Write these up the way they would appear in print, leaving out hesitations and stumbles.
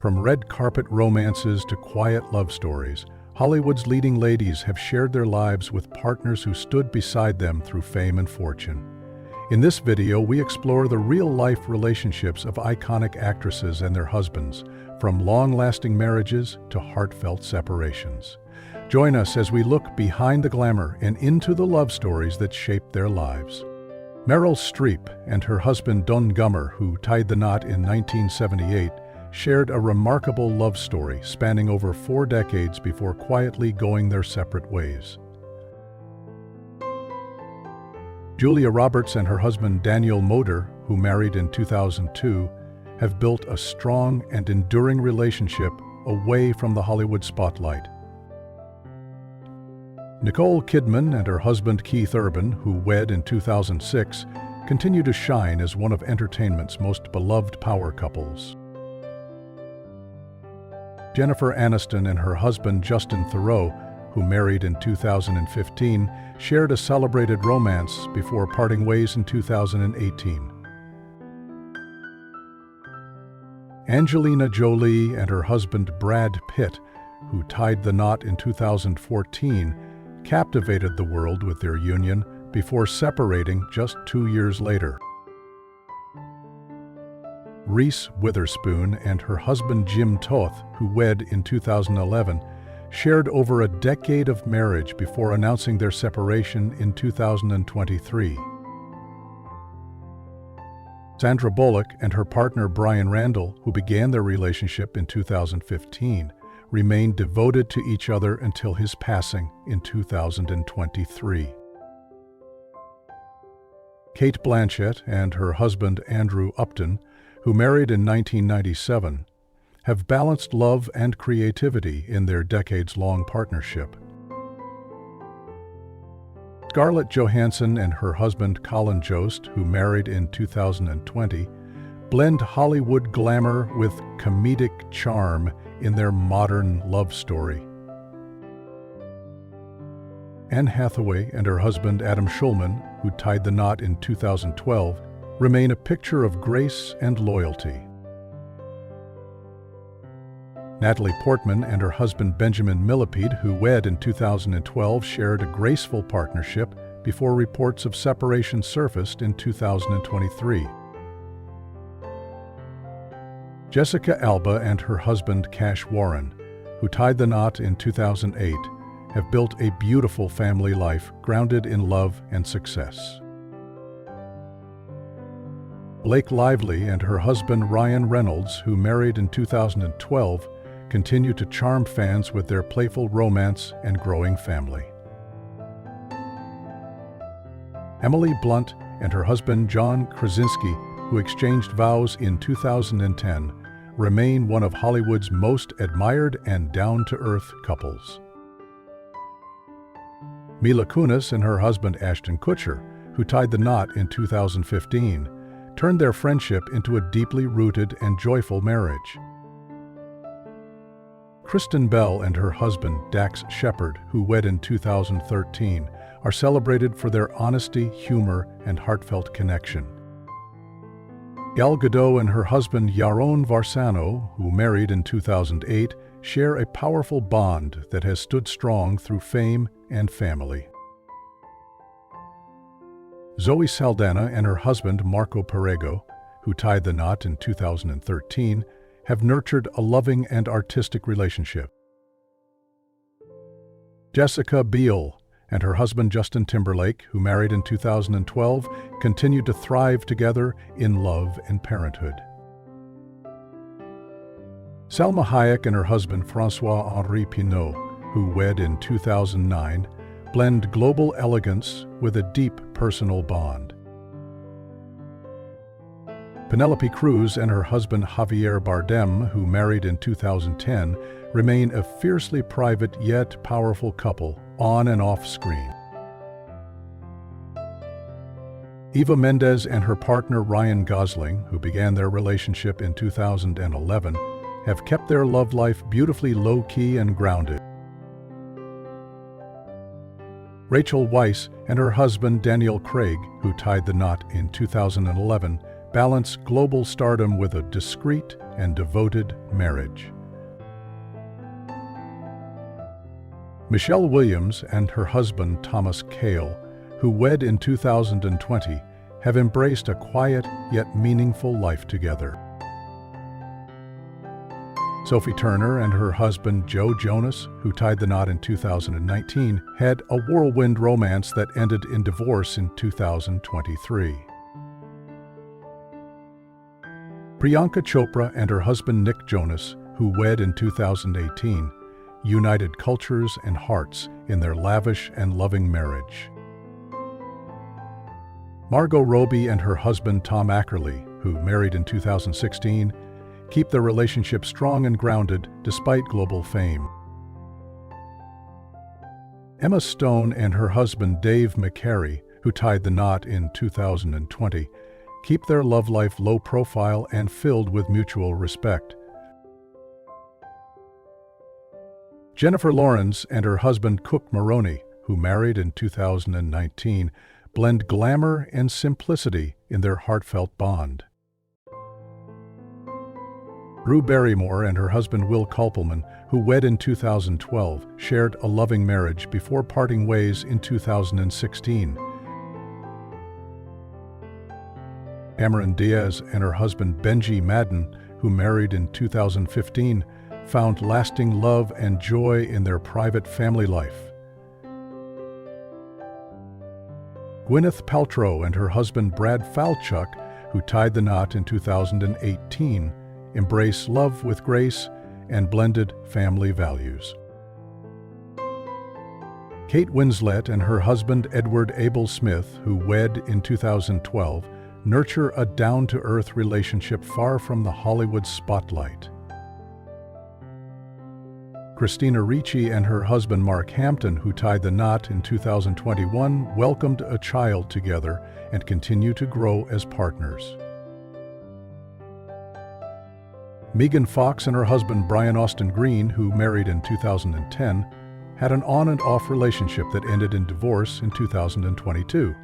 From red carpet romances to quiet love stories, Hollywood's leading ladies have shared their lives with partners who stood beside them through fame and fortune. In this video, we explore the real-life relationships of iconic actresses and their husbands, from long-lasting marriages to heartfelt separations. Join us as we look behind the glamour and into the love stories that shaped their lives. Meryl Streep and her husband Don Gummer, who tied the knot in 1978, shared a remarkable love story spanning over 4 decades before quietly going their separate ways. Julia Roberts and her husband Daniel Moder, who married in 2002, have built a strong and enduring relationship away from the Hollywood spotlight. Nicole Kidman and her husband Keith Urban, who wed in 2006, continue to shine as one of entertainment's most beloved power couples. Jennifer Aniston and her husband Justin Theroux, who married in 2015, shared a celebrated romance before parting ways in 2018. Angelina Jolie and her husband Brad Pitt, who tied the knot in 2014, captivated the world with their union before separating just 2 years later. Reese Witherspoon and her husband Jim Toth, who wed in 2011, shared over a decade of marriage before announcing their separation in 2023. Sandra Bullock and her partner Brian Randall, who began their relationship in 2015, remained devoted to each other until his passing in 2023. Cate Blanchett and her husband Andrew Upton, who married in 1997, have balanced love and creativity in their decades-long partnership. Scarlett Johansson and her husband Colin Jost, who married in 2020, blend Hollywood glamour with comedic charm in their modern love story. Anne Hathaway and her husband Adam Schulman, who tied the knot in 2012, remain a picture of grace and loyalty. Natalie Portman and her husband Benjamin Millepied, who wed in 2012, shared a graceful partnership before reports of separation surfaced in 2023. Jessica Alba and her husband Cash Warren, who tied the knot in 2008, have built a beautiful family life grounded in love and success. Blake Lively and her husband Ryan Reynolds, who married in 2012, continue to charm fans with their playful romance and growing family. Emily Blunt and her husband John Krasinski, who exchanged vows in 2010, remain one of Hollywood's most admired and down-to-earth couples. Mila Kunis and her husband Ashton Kutcher, who tied the knot in 2015, turned their friendship into a deeply rooted and joyful marriage. Kristen Bell and her husband Dax Shepard, who wed in 2013, are celebrated for their honesty, humor, and heartfelt connection. Gal Gadot and her husband Yaron Varsano, who married in 2008, share a powerful bond that has stood strong through fame and family. Zoe Saldana and her husband Marco Perego, who tied the knot in 2013, have nurtured a loving and artistic relationship. Jessica Biel and her husband Justin Timberlake, who married in 2012, continue to thrive together in love and parenthood. Salma Hayek and her husband François-Henri Pinault, who wed in 2009, blend global elegance with a deep personal bond. Penelope Cruz and her husband Javier Bardem, who married in 2010, remain a fiercely private yet powerful couple on and off screen. Eva Mendes and her partner Ryan Gosling, who began their relationship in 2011, have kept their love life beautifully low-key and grounded. Rachel Weisz and her husband Daniel Craig, who tied the knot in 2011, balance global stardom with a discreet and devoted marriage. Michelle Williams and her husband Thomas Cale, who wed in 2020, have embraced a quiet yet meaningful life together. Sophie Turner and her husband Joe Jonas, who tied the knot in 2019, had a whirlwind romance that ended in divorce in 2023. Priyanka Chopra and her husband Nick Jonas, who wed in 2018, united cultures and hearts in their lavish and loving marriage. Margot Robbie and her husband Tom Ackerley, who married in 2016, keep their relationship strong and grounded despite global fame. Emma Stone and her husband Dave McCary, who tied the knot in 2020, keep their love life low profile and filled with mutual respect. Jennifer Lawrence and her husband Cook Maroney, who married in 2019, blend glamour and simplicity in their heartfelt bond. Drew Barrymore and her husband Will Kopelman, who wed in 2012, shared a loving marriage before parting ways in 2016. Cameron Diaz and her husband Benji Madden, who married in 2015, found lasting love and joy in their private family life. Gwyneth Paltrow and her husband Brad Falchuk, who tied the knot in 2018, embrace love with grace and blended family values. Kate Winslet and her husband Edward Abel Smith, who wed in 2012, nurture a down-to-earth relationship far from the Hollywood spotlight. Christina Ricci and her husband Mark Hampton, who tied the knot in 2021, welcomed a child together and continue to grow as partners. Megan Fox and her husband Brian Austin Green, who married in 2010, had an on and off relationship that ended in divorce in 2022.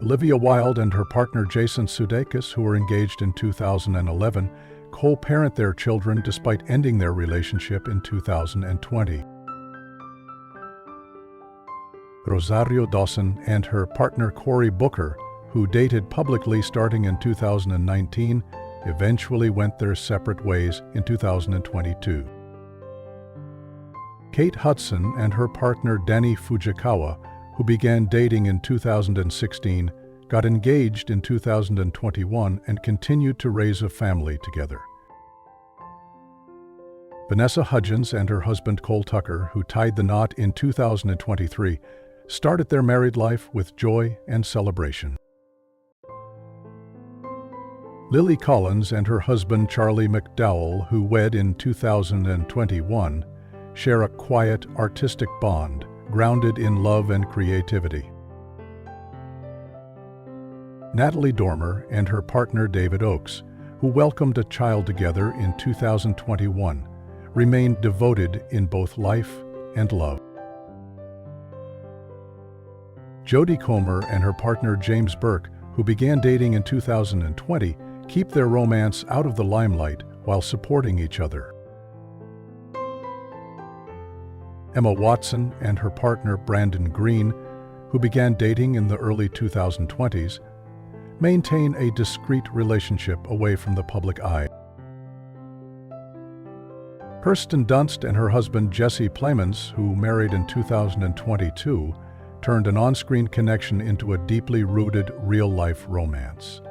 Olivia Wilde and her partner Jason Sudeikis, who were engaged in 2011, co-parent their children despite ending their relationship in 2020. Rosario Dawson and her partner Cory Booker, who dated publicly starting in 2019, eventually went their separate ways in 2022. Kate Hudson and her partner Danny Fujikawa, who began dating in 2016, got engaged in 2021 and continued to raise a family together. Vanessa Hudgens and her husband Cole Tucker, who tied the knot in 2023, started their married life with joy and celebration. Lily Collins and her husband Charlie McDowell, who wed in 2021, share a quiet, artistic bond grounded in love and creativity. Natalie Dormer and her partner David Oakes, who welcomed a child together in 2021, remained devoted in both life and love. Jodie Comer and her partner James Burke, who began dating in 2020, keep their romance out of the limelight while supporting each other. Emma Watson and her partner Brandon Green, who began dating in the early 2020s, maintain a discreet relationship away from the public eye. Kirsten Dunst and her husband Jesse Plemons, who married in 2022, turned an on-screen connection into a deeply rooted real-life romance.